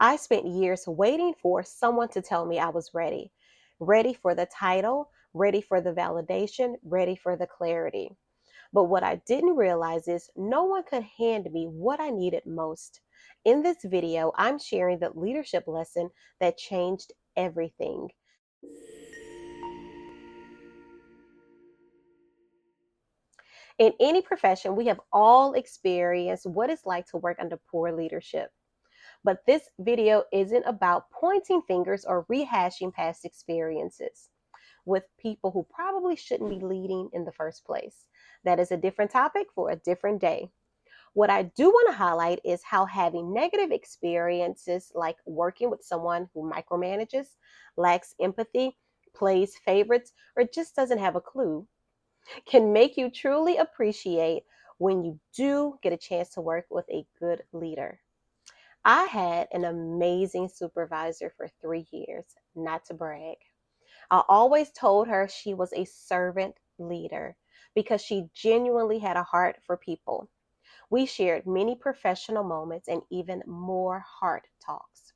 I spent years waiting for someone to tell me I was ready. Ready for the title, ready for the validation, ready for the clarity. But what I didn't realize is no one could hand me what I needed most. In this video, I'm sharing the leadership lesson that changed everything. In any profession, we have all experienced what it's like to work under poor leadership. But this video isn't about pointing fingers or rehashing past experiences with people who probably shouldn't be leading in the first place. That is a different topic for a different day. What I do want to highlight is how having negative experiences, like working with someone who micromanages, lacks empathy, plays favorites, or just doesn't have a clue, can make you truly appreciate when you do get a chance to work with a good leader. I had an amazing supervisor for 3 years, not to brag. I always told her she was a servant leader because she genuinely had a heart for people. We shared many professional moments and even more heart talks.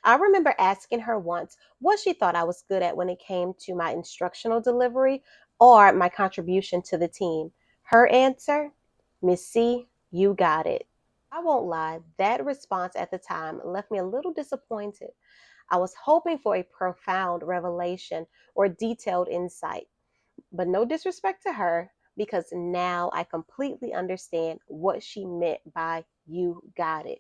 I remember asking her once what she thought I was good at when it came to my instructional delivery or my contribution to the team. Her answer, Miss C, you got it. I won't lie, that response at the time left me a little disappointed. I was hoping for a profound revelation or detailed insight, but no disrespect to her, because now I completely understand what she meant by you got it.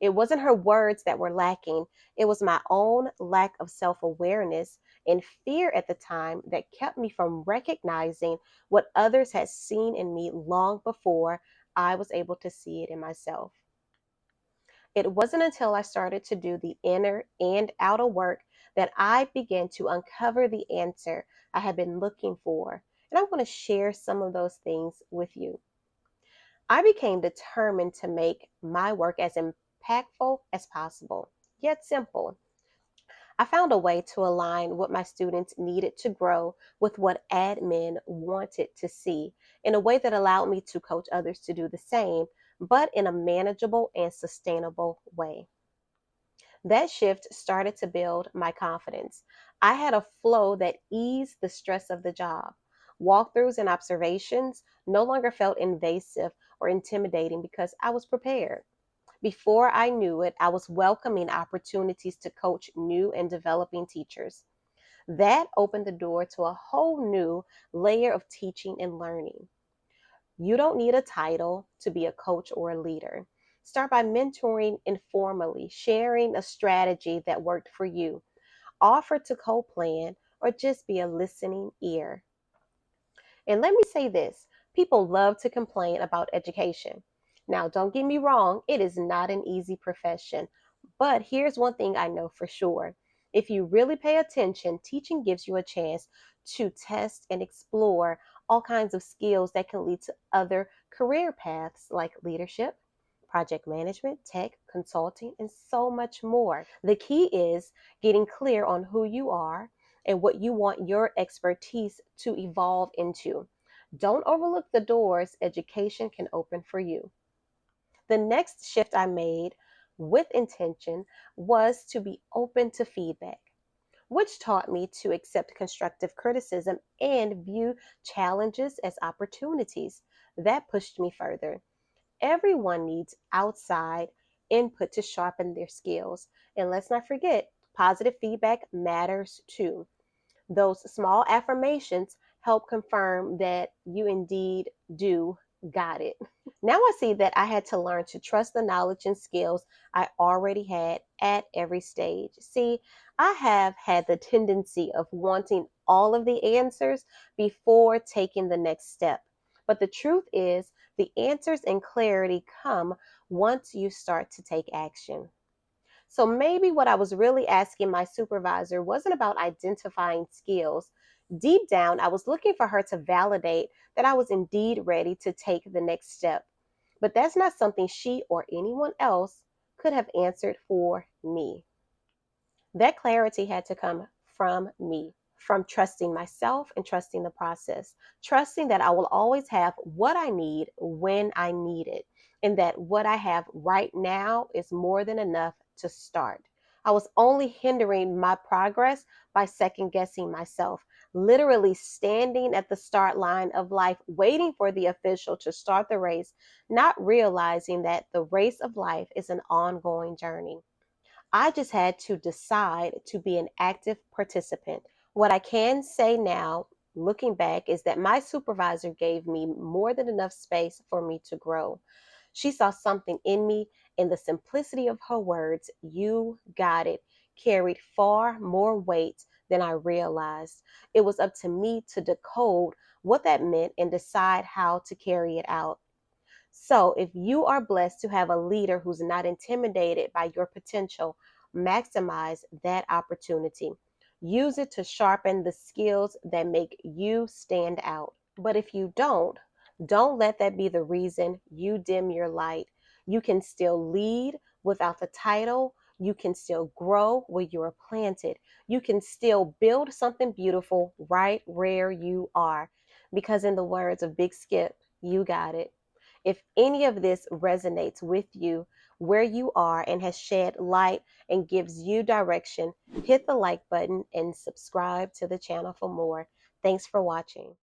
It wasn't her words that were lacking, it was my own lack of self awareness and fear at the time that kept me from recognizing what others had seen in me long before I was able to see it in myself. It wasn't until I started to do the inner and outer work that I began to uncover the answer I had been looking for. And I want to share some of those things with you. I became determined to make my work as impactful as possible, yet simple. I found a way to align what my students needed to grow with what admin wanted to see in a way that allowed me to coach others to do the same, but in a manageable and sustainable way. That shift started to build my confidence. I had a flow that eased the stress of the job. Walkthroughs and observations no longer felt invasive or intimidating because I was prepared. Before I knew it, I was welcoming opportunities to coach new and developing teachers. That opened the door to a whole new layer of teaching and learning. You don't need a title to be a coach or a leader. Start by mentoring informally, sharing a strategy that worked for you. Offer to co plan or just be a listening ear. And let me say this, people love to complain about education. Now, don't get me wrong, it is not an easy profession. But here's one thing I know for sure. If you really pay attention, teaching gives you a chance to test and explore all kinds of skills that can lead to other career paths like leadership, project management, tech, consulting, and so much more. The key is getting clear on who you are and what you want your expertise to evolve into. Don't overlook the doors education can open for you. The next shift I made with intention was to be open to feedback, which taught me to accept constructive criticism and view challenges as opportunities. That pushed me further. Everyone needs outside input to sharpen their skills. And let's not forget, positive feedback matters too. Those small affirmations help confirm that you indeed do got it. Now I see that I had to learn to trust the knowledge and skills I already had at every stage. See, I have had the tendency of wanting all of the answers before taking the next step. But the truth is, the answers and clarity come once you start to take action. So maybe what I was really asking my supervisor wasn't about identifying skills. Deep down, I was looking for her to validate that I was indeed ready to take the next step. But that's not something she or anyone else could have answered for me. That clarity had to come from me, from trusting myself and trusting the process, trusting that I will always have what I need when I need it, and that what I have right now is more than enough to start. I was only hindering my progress by second guessing myself, literally standing at the start line of life, waiting for the official to start the race, not realizing that the race of life is an ongoing journey. I just had to decide to be an active participant. What I can say now, looking back, is that my supervisor gave me more than enough space for me to grow. She saw something in me, and the simplicity of her words, "You got it," carried far more weight than I realized. It was up to me to decode what that meant and decide how to carry it out. So, if you are blessed to have a leader who's not intimidated by your potential, maximize that opportunity. Use it to sharpen the skills that make you stand out. But if you don't let that be the reason you dim your light. You can still lead without the title. You can still grow where you are planted. You can still build something beautiful right where you are. Because, in the words of Big Skip, you got it. If any of this resonates with you where you are and has shed light and gives you direction, hit the like button and subscribe to the channel for more. Thanks for watching.